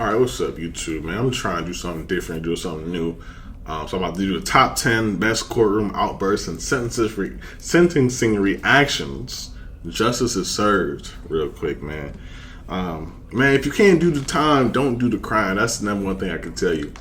Alright, what's up, YouTube, man? I'm trying to do something different, do something new. So I'm about to do the top 10 best courtroom outbursts and sentencing reactions. Justice is served, real quick, man. Man, if you can't do the time, don't do the crime. That's the number one thing I can tell you.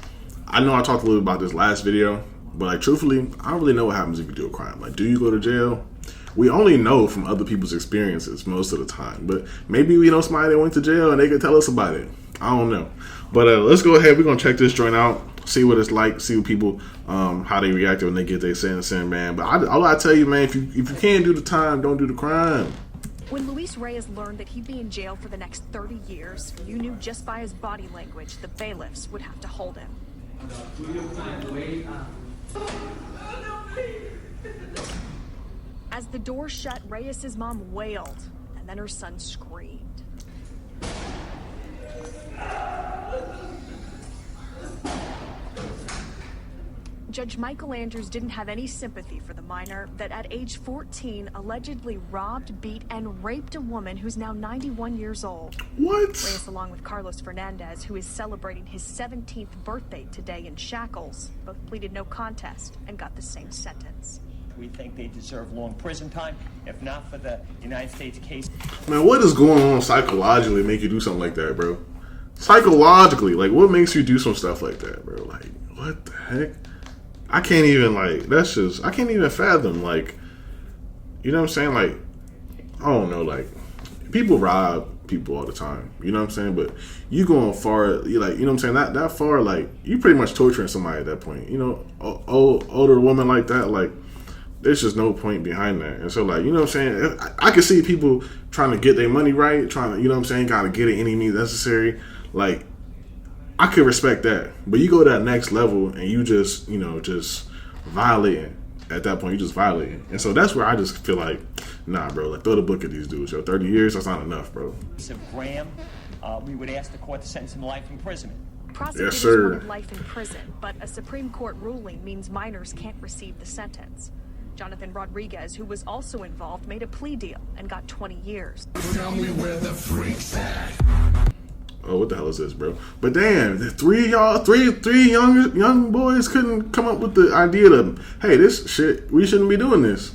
I know I talked a little about this last video, but like truthfully, I don't really know what happens if you do a crime. Like, do you go to jail? We only know from other people's experiences most of the time, but maybe we know somebody that went to jail and they can tell us about it. I don't know. But let's go ahead. We're going to check this joint out, see what it's like, see what people, how they react when they get their sentencing, man. But all I tell you, man, if you can't do the time, don't do the crime. When Luis Reyes learned that he'd be in jail for the next 30 years, you knew just by his body language the bailiffs would have to hold him. As the door shut, Reyes' mom wailed, and then her son screamed. Judge Michael Andrews didn't have any sympathy for the minor that at age 14 allegedly robbed, beat, and raped a woman who's now 91 years old. What? Reyes, along with Carlos Fernandez, who is celebrating his 17th birthday today in shackles, both pleaded no contest and got the same sentence. We think they deserve long prison time, if not for the United States case. Man, what is going on psychologically make you do something like that, bro? Psychologically, like, what makes you do some stuff like that, bro? Like, what the heck? I can't even, like, that's just, I can't even fathom, like, you know what I'm saying? Like, I don't know, like, people rob people all the time, you know what I'm saying? But you going far, you like, you know what I'm saying? That far, like, you pretty much torturing somebody at that point, you know? Older woman like that, like, there's just no point behind that. And so, like, you know what I'm saying? I can see people trying to get their money right, trying to, you know what I'm saying, gotta get it any means necessary. Like, I could respect that. But you go to that next level and you just, you know, just violating. At that point, you just violating. And so that's where I just feel like, nah, bro, like, throw the book at these dudes. Yo, 30 years, that's not enough, bro. So Graham, we would ask the court to sentence him to life imprisonment. Prosecutors Yes, sir. wanted life in prison, but a Supreme Court ruling means minors can't receive the sentence. Jonathan Rodriguez, who was also involved, made a plea deal and got 20 years. Tell me where the freak's at. Oh, what the hell is this, bro? But damn, the three young boys couldn't come up with the idea to, hey, this shit, we shouldn't be doing this.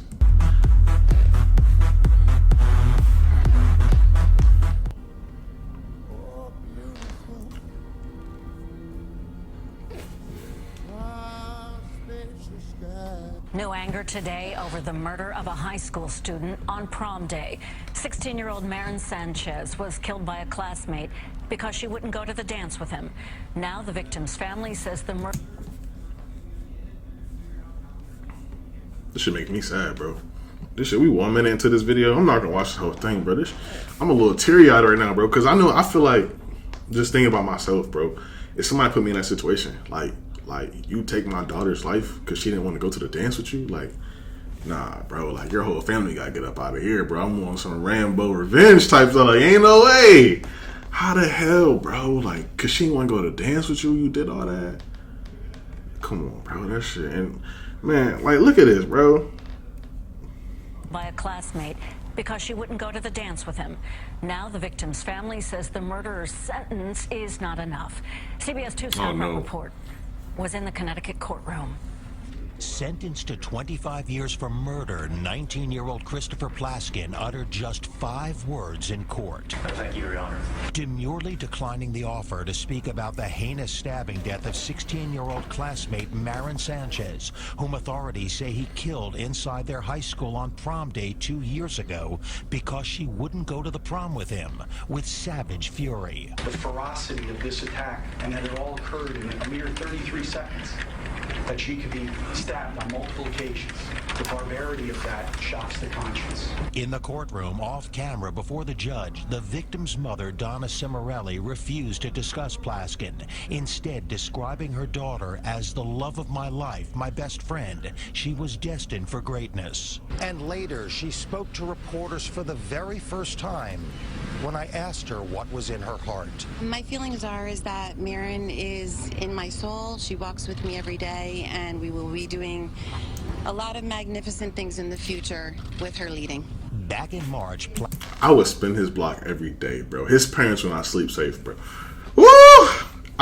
New anger today over the murder of a high school student on prom day. 16-year-old Marin Sanchez was killed by a classmate because she wouldn't go to the dance with him. Now the victim's family says the murder... This should make me sad, bro. This shit, we 1 minute into this video. I'm not gonna watch the whole thing, bro. I'm a little teary-eyed right now, bro, because I feel like, just thinking about myself, bro. If somebody put me in that situation, like you take my daughter's life because she didn't want to go to the dance with you, like, nah, bro, like, your whole family gotta get up out of here, bro. I'm on some Rambo revenge type stuff. Like, ain't no way. How the hell, bro? Like, cause she didn't want to go to dance with you, you did all that. Come on, bro, that shit. And man, like, look at this, bro. by a classmate because she wouldn't go to the dance with him. Now the victim's family says the murderer's sentence is not enough. CBS 2's Tom report was in the Connecticut courtroom. Sentenced to 25 years for murder, 19-year-old Christopher Plaskin uttered just 5 words in court. Thank you, Your Honor. Demurely declining the offer to speak about the heinous stabbing death of 16-year-old classmate Marin Sanchez, whom authorities say he killed inside their high school on prom day 2 years ago because she wouldn't go to the prom with him, with savage fury. The ferocity of this attack, and that it all occurred in a mere 33 seconds. That she could be stabbed on multiple occasions. The barbarity of that shocks the conscience. In the courtroom, off camera before the judge, the victim's mother, Donna Cimarelli, refused to discuss Plaskin, instead describing her daughter as the love of my life, my best friend. She was destined for greatness. And later, she spoke to reporters for the very first time when I asked her what was in her heart. My feelings is that Marin is in my soul. She walks with me every day, and we will be doing a lot of magnificent things in the future with her leading. Back in March, I would spin his block every day, bro. His parents will not sleep safe, bro. Woo!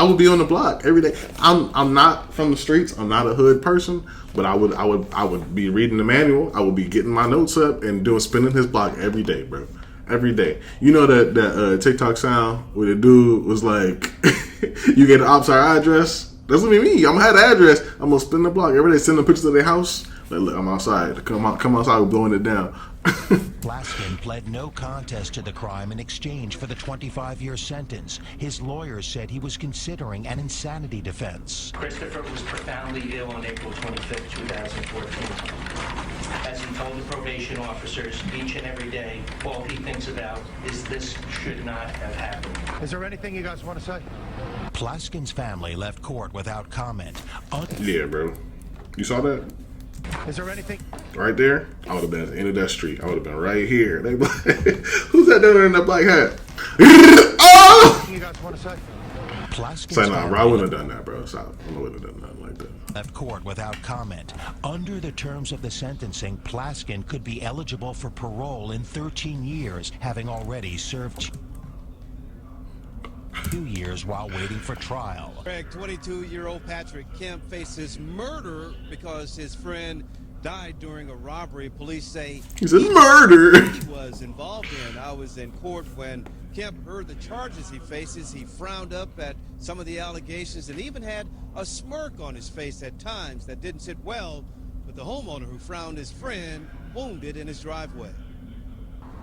would be on the block every day. I'm not from the streets. I'm not a hood person, but I would be reading the manual. I would be getting my notes up and spinning his block every day, bro. Every day. You know that TikTok sound where the dude was like, "You get the outside address." That's gonna be me. I'm gonna have the address. I'm gonna spin the block every day, send them pictures of their house. Like, look, I'm outside. Come outside. We're blowing it down. Plaskin pled no contest to the crime in exchange for the 25-year sentence. His lawyers said he was considering an insanity defense. Christopher was profoundly ill on April 25th, 2014. As he told the probation officers each and every day, all he thinks about is this should not have happened. Is there anything you guys want to say? Plaskin's family left court without comment. Yeah, bro. You saw that? Is there anything? Right there? I would have been at the end of that street. I would have been right here. They like, who's that down there in that black hat? Oh! You guys want to say? Plaskin's Say, nah, bro, I wouldn't have done that, bro. Stop. I wouldn't have done nothing like that. Left court without comment. Under the terms of the sentencing, Plaskin could be eligible for parole in 13 years, having already served 2 years while waiting for trial. Greg, 22-year-old Patrick Kemp faces murder because his friend died during a robbery. Police say he murder. He was involved in. I was in court when Kemp heard the charges he faces. He frowned up at some of the allegations and even had a smirk on his face at times that didn't sit well with the homeowner who found his friend wounded in his driveway.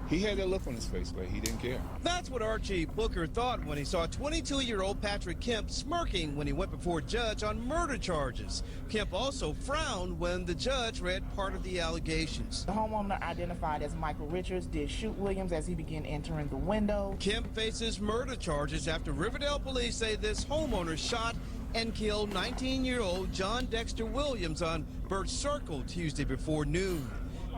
He had that look on his face, but he didn't care. That's what Archie Booker thought when he saw 22-year-old Patrick Kemp smirking when he went before a judge on murder charges. Kemp also frowned when the judge read part of the allegations. The homeowner, identified as Michael Richards, did shoot Williams as he began entering the window. Kemp faces murder charges after Riverdale police say this homeowner shot and killed 19-year-old John Dexter Williams on Birch Circle Tuesday before noon.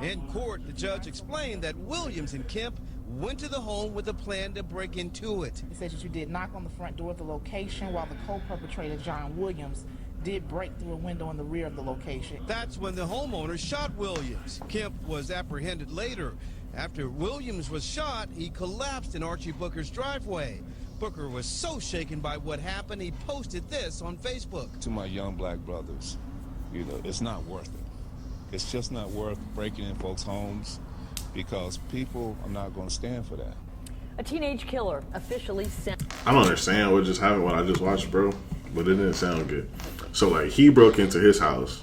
In court, the judge explained that Williams and Kemp went to the home with a plan to break into it. He said that you did knock on the front door of the location while the co-perpetrator, John Williams, did break through a window in the rear of the location. That's when the homeowner shot Williams. Kemp was apprehended later. After Williams was shot, he collapsed in Archie Booker's driveway. Booker was so shaken by what happened, he posted this on Facebook. To my young black brothers, you know, it's not worth it. It's just not worth breaking in folks' homes because people are not going to stand for that. A teenage killer officially sent. I don't understand what just happened, what I just watched, bro, but it didn't sound good. So, like, he broke into his house,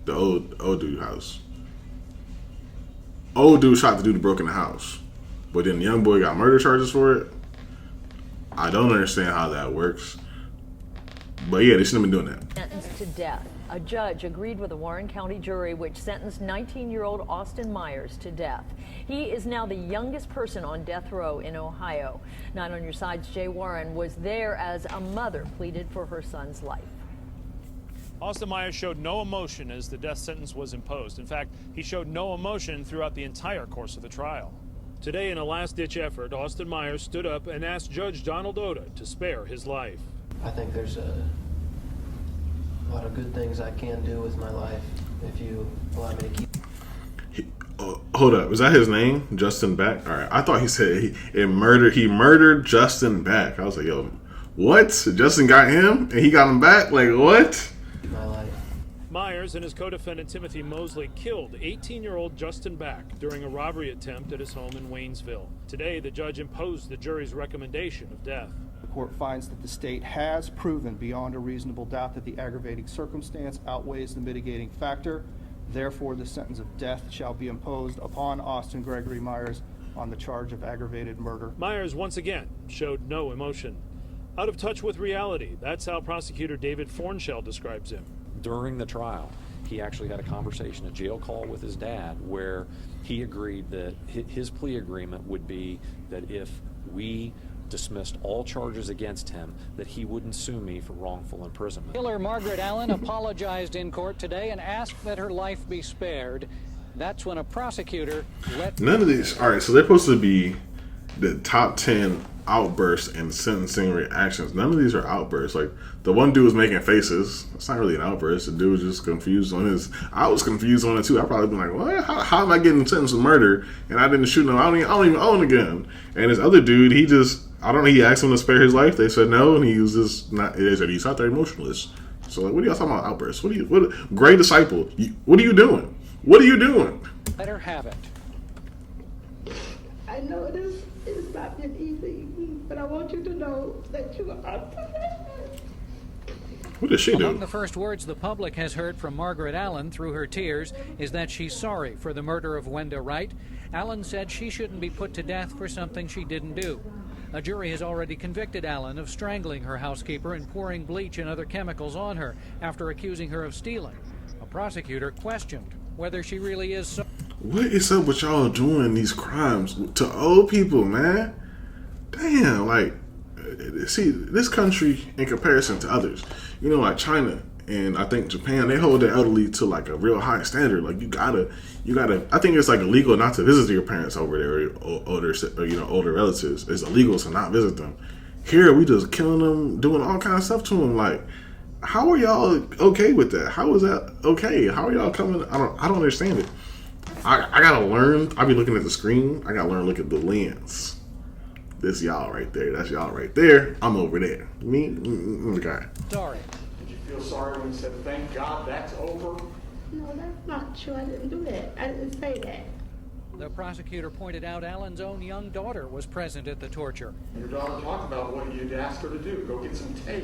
the old dude house. Old dude shot the dude who broke in the house, but then the young boy got murder charges for it. I don't understand how that works. But yeah, they shouldn't have been doing that. Sentenced to death. A judge agreed with a Warren County jury which sentenced 19-year-old Austin Myers to death. He is now the youngest person on death row in Ohio. 9 on Your Side's Jay Warren was there as a mother pleaded for her son's life. Austin Myers showed no emotion as the death sentence was imposed. In fact, he showed no emotion throughout the entire course of the trial. Today, in a last-ditch effort, Austin Myers stood up and asked Judge Donald Oda to spare his life. I think there's a lot of good things I can do with my life if you allow me to keep. Hold up, is that his name, Justin Back? All right, I thought he said he murdered Justin Back. I was like, yo, what? Justin got him and he got him back? Like, what? My life. Myers and his co-defendant Timothy Mosley killed 18-year-old Justin Back during a robbery attempt at his home in Waynesville. Today, the judge imposed the jury's recommendation of death. The court finds that the state has proven beyond a reasonable doubt that the aggravating circumstance outweighs the mitigating factor. Therefore, the sentence of death shall be imposed upon Austin Gregory Myers on the charge of aggravated murder. Myers once again showed no emotion. Out of touch with reality, that's how prosecutor David Fornshell describes him. During the trial, he actually had a conversation, a jail call with his dad, where he agreed that his plea agreement would be that if we dismissed all charges against him, that he wouldn't sue me for wrongful imprisonment. Killer Margaret Allen apologized in court today and asked that her life be spared. That's when a prosecutor let... None of these... All right, so they're supposed to be the top 10 outbursts and sentencing reactions. None of these are outbursts. Like, the one dude was making faces. It's not really an outburst. The dude was just confused on his... I was confused on it, too. I'd probably been like, what? How am I getting sentenced for murder? And I didn't shoot him. I don't even own a gun. And this other dude, he just... I don't know. He asked him to spare his life. They said no, and he was just not. They said he's not there emotionless. So like, what are y'all talking about outbursts? What great disciple? What are you doing? What are you doing? Let her have it. I know it's not been easy, but I want you to know that you are. What did she do? Among the first words the public has heard from Margaret Allen through her tears is that she's sorry for the murder of Wenda Wright. Allen said she shouldn't be put to death for something she didn't do. A jury has already convicted Allen of strangling her housekeeper and pouring bleach and other chemicals on her after accusing her of stealing. A prosecutor questioned whether she really is so. What is up with y'all doing these crimes to old people, man? Damn, like, see, this country in comparison to others, you know, like China and I think Japan, they hold their elderly to like a real high standard. Like you gotta. I think it's like illegal not to visit your parents over there, or older relatives. It's illegal to not visit them. Here we just killing them, doing all kinds of stuff to them. Like, how are y'all okay with that? How is that okay? How are y'all coming? I don't understand it. I gotta learn. I be looking at the screen. I gotta learn to look at the lens. This y'all right there. That's y'all right there. I'm over there. Me, okay. Sorry. Did you feel sorry when you said, "Thank God that's over"? No, that's not true. I didn't do that. I didn't say that. The prosecutor pointed out Allen's own young daughter was present at the torture. Your daughter talked about what you'd asked her to do. Go get some tape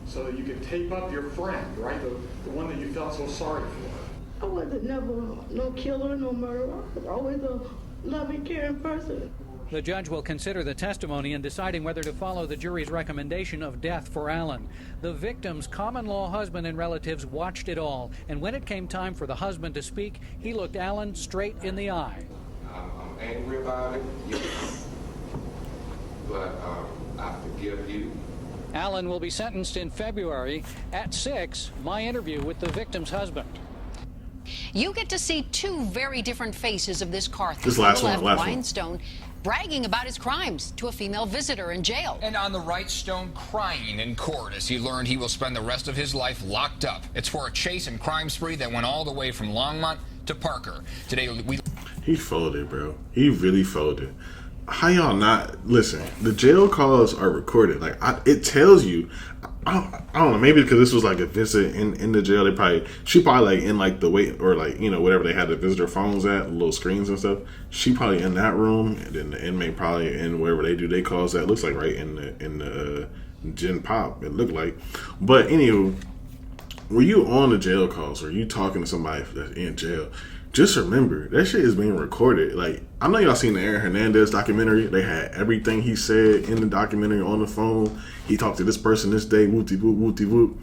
so that you could tape up your friend, right? The one that you felt so sorry for. I wasn't never no killer, no murderer. I was always a loving, caring person. The judge will consider the testimony in deciding whether to follow the jury's recommendation of death for Allen. The victim's common-law husband and relatives watched it all, and when it came time for the husband to speak, he looked Allen straight in the eye. I'm angry about it, yes, but I forgive you. Allen will be sentenced in February. At 6, my interview with the victim's husband. You get to see two very different faces of this car thief. This last on the one, left, last Ryan one. Stone bragging about his crimes to a female visitor in jail. And on the right, Stone crying in court as he learned he will spend the rest of his life locked up. It's for a chase and crime spree that went all the way from Longmont to Parker. Today we... He folded, bro. He really folded. How y'all not listen? The jail calls are recorded. Like it tells you. I don't know. Maybe because this was like a visit in the jail. She probably like in like the wait or like whatever they had the visitor phones at, little screens and stuff. She probably in that room, and then the inmate probably in wherever they do they calls at. Looks like right in the Gen Pop. It looked like. But anywho, were you on the jail calls? Or you talking to somebody that's in jail? Just remember, that shit is being recorded. Like, I know y'all seen the Aaron Hernandez documentary. They had everything he said in the documentary on the phone. He talked to this person this day, whoopty whoop, whoopty whoop.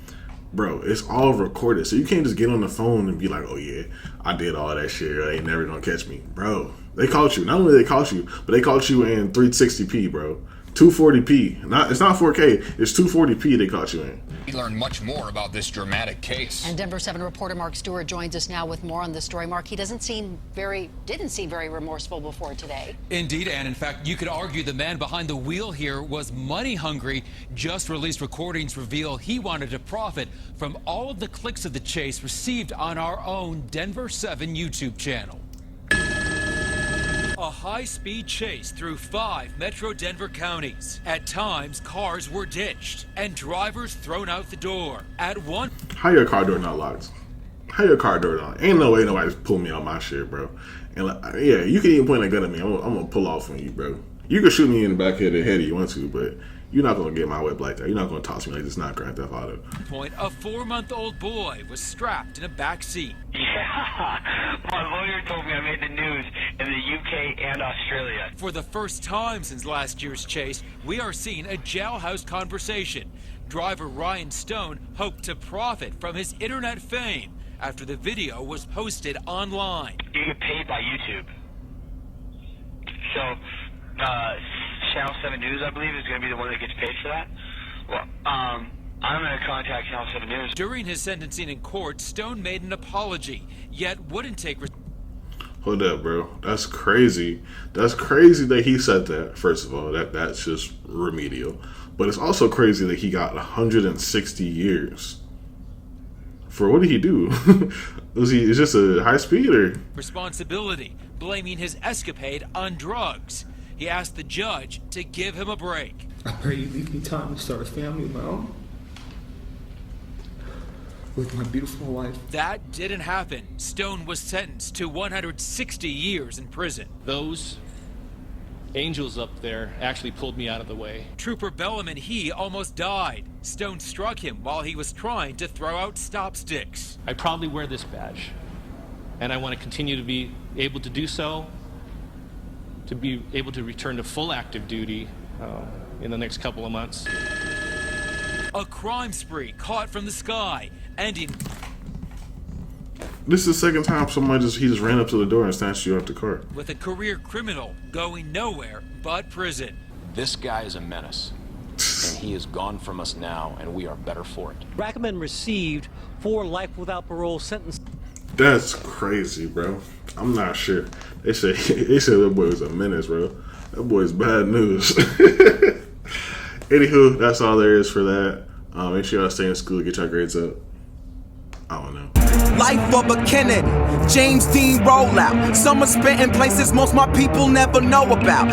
Bro, it's all recorded. So you can't just get on the phone and be like, oh yeah, I did all that shit. They ain't never gonna catch me. Bro, they caught you. Not only they caught you, but they caught you in 360p, bro. 240p. It's not 4K. It's 240p they caught you in. We learned much more about this dramatic case. And Denver 7 reporter Mark Stewart joins us now with more on this story. Mark, he didn't seem very remorseful before today. Indeed, and in fact, you could argue the man behind the wheel here was money hungry. Just released recordings reveal he wanted to profit from all of the clicks of the chase received on our own Denver 7 YouTube channel. A high-speed chase through 5 Metro Denver counties. At times, cars were ditched and drivers thrown out the door. At one... How your car door not locked? How your car door not? Ain't no way nobody's pulling me on my shit, bro. And like, yeah, you can even point a gun at me. I'm gonna pull off on you, bro. You can shoot me in the back of the head if you want to, but you're not gonna get my whip like that. You're not gonna toss me like this. Not Grand Theft Auto. Point, a 4-month-old boy was strapped in a back seat. Yeah, my lawyer told me I made the news in the UK and Australia. For the first time since last year's chase, we are seeing a jailhouse conversation. Driver Ryan Stone hoped to profit from his internet fame after the video was posted online. You get paid by YouTube. So, Channel 7 News, I believe, is going to be the one that gets paid for that. Well, I'm going to contact Channel 7 News. During his sentencing in court, Stone made an apology, yet wouldn't take... Hold up, bro. That's crazy. That's crazy that he said that, first of all. That's just remedial. But it's also crazy that he got 160 years. For what did he do? Is just a high speed or... responsibility, blaming his escapade on drugs. He asked the judge to give him a break. I pray you leave me time to start a family of my own with my beautiful wife. That didn't happen. Stone was sentenced to 160 years in prison. Those angels up there actually pulled me out of the way. Trooper Bellum and he almost died. Stone struck him while he was trying to throw out stop sticks. I proudly wear this badge, and I want to continue to be able to do so, to be able to return to full active duty in the next couple of months. A crime spree caught from the sky, ending. This is the second time somebody he just ran up to the door and snatched you off the car. With a career criminal going nowhere but prison. This guy is a menace, and he is gone from us now, and we are better for it. Brackman received 4 life without parole sentences. That's crazy, bro. I'm not sure. They said that boy was a menace, bro. That boy's bad news. Anywho, that's all there is for that. Make sure y'all stay in school, get your grades up. I don't know. Life of a Kennedy, James Dean rollout. Summer spent in places most my people never know about.